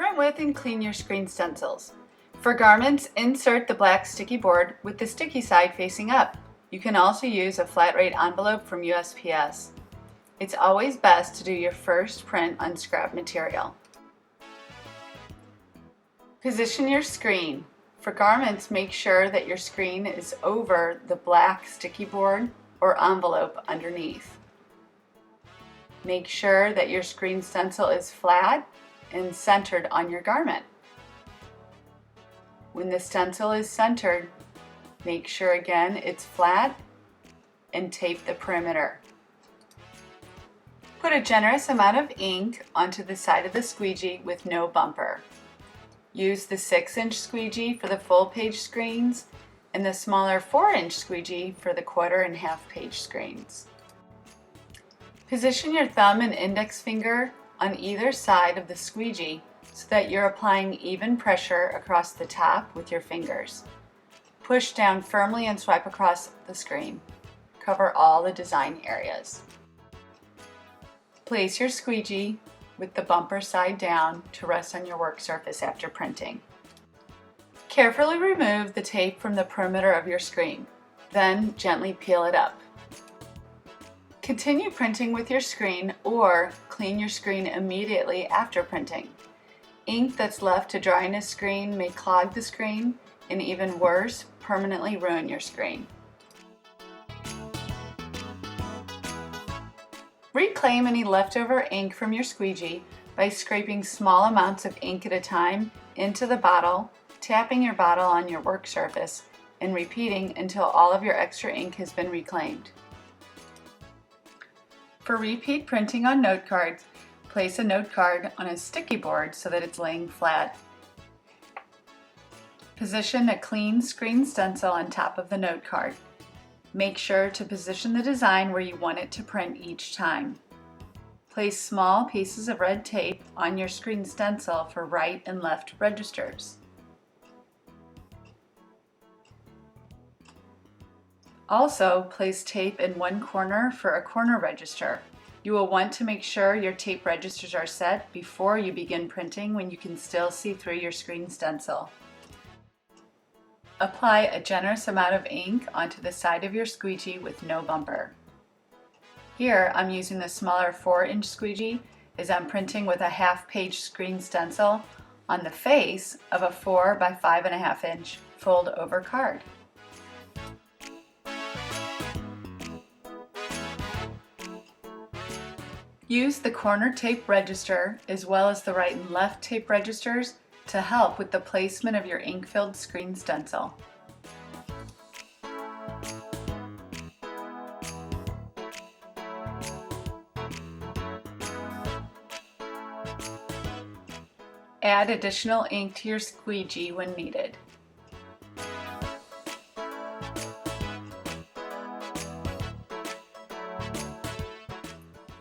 Print with and clean your screen stencils. For garments, insert the black sticky board with the sticky side facing up. You can also use a flat rate envelope from USPS. It's always best to do your first print on scrap material. Position your screen. For garments, make sure that your screen is over the black sticky board or envelope underneath. Make sure that your screen stencil is flat and centered on your garment. When the stencil is centered, make sure again it's flat and tape the perimeter. Put a generous amount of ink onto the side of the squeegee with no bumper. Use the 6-inch squeegee for the full page screens and the smaller 4-inch squeegee for the quarter and half page screens. Position your thumb and index finger on either side of the squeegee so that you're applying even pressure across the top with your fingers. Push down firmly and swipe across the screen. Cover all the design areas. Place your squeegee with the bumper side down to rest on your work surface after printing. Carefully remove the tape from the perimeter of your screen, then gently peel it up. Continue printing with your screen or clean your screen immediately after printing. Ink that's left to dry in a screen may clog the screen and, even worse, permanently ruin your screen. Reclaim any leftover ink from your squeegee by scraping small amounts of ink at a time into the bottle, tapping your bottle on your work surface, and repeating until all of your extra ink has been reclaimed. For repeat printing on note cards, place a note card on a sticky board so that it's laying flat. Position a clean screen stencil on top of the note card. Make sure to position the design where you want it to print each time. Place small pieces of red tape on your screen stencil for right and left registers. Also, place tape in one corner for a corner register. You will want to make sure your tape registers are set before you begin printing when you can still see through your screen stencil. Apply a generous amount of ink onto the side of your squeegee with no bumper. Here I'm using the smaller 4-inch squeegee as I'm printing with a half-page screen stencil on the face of a 4 by 5.5 inch fold-over card. Use the corner tape register as well as the right and left tape registers to help with the placement of your ink-filled screen stencil. Add additional ink to your squeegee when needed.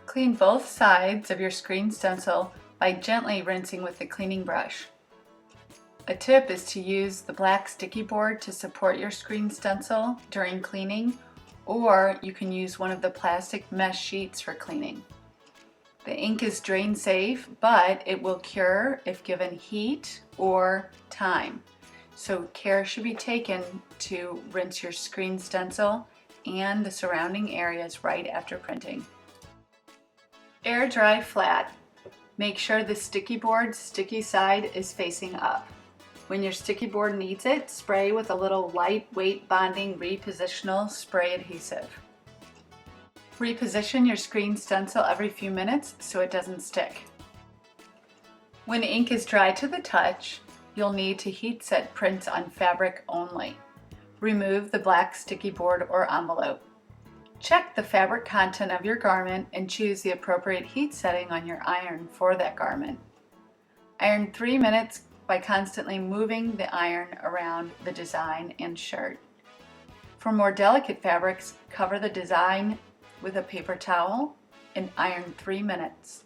Clean both sides of your screen stencil by gently rinsing with the cleaning brush. A tip is to use the black sticky board to support your screen stencil during cleaning, or you can use one of the plastic mesh sheets for cleaning. The ink is drain safe, but it will cure if given heat or time. So care should be taken to rinse your screen stencil and the surrounding areas right after printing. Air dry flat. Make sure the sticky board's sticky side is facing up. When your sticky board needs it, spray with a little lightweight bonding repositional spray adhesive. Reposition your screen stencil every few minutes so it doesn't stick. When ink is dry to the touch, you'll need to heat set prints on fabric only. Remove the black sticky board or envelope. Check the fabric content of your garment and choose the appropriate heat setting on your iron for that garment. Iron 3 minutes by constantly moving the iron around the design and shirt. For more delicate fabrics, cover the design with a paper towel and iron 3 minutes.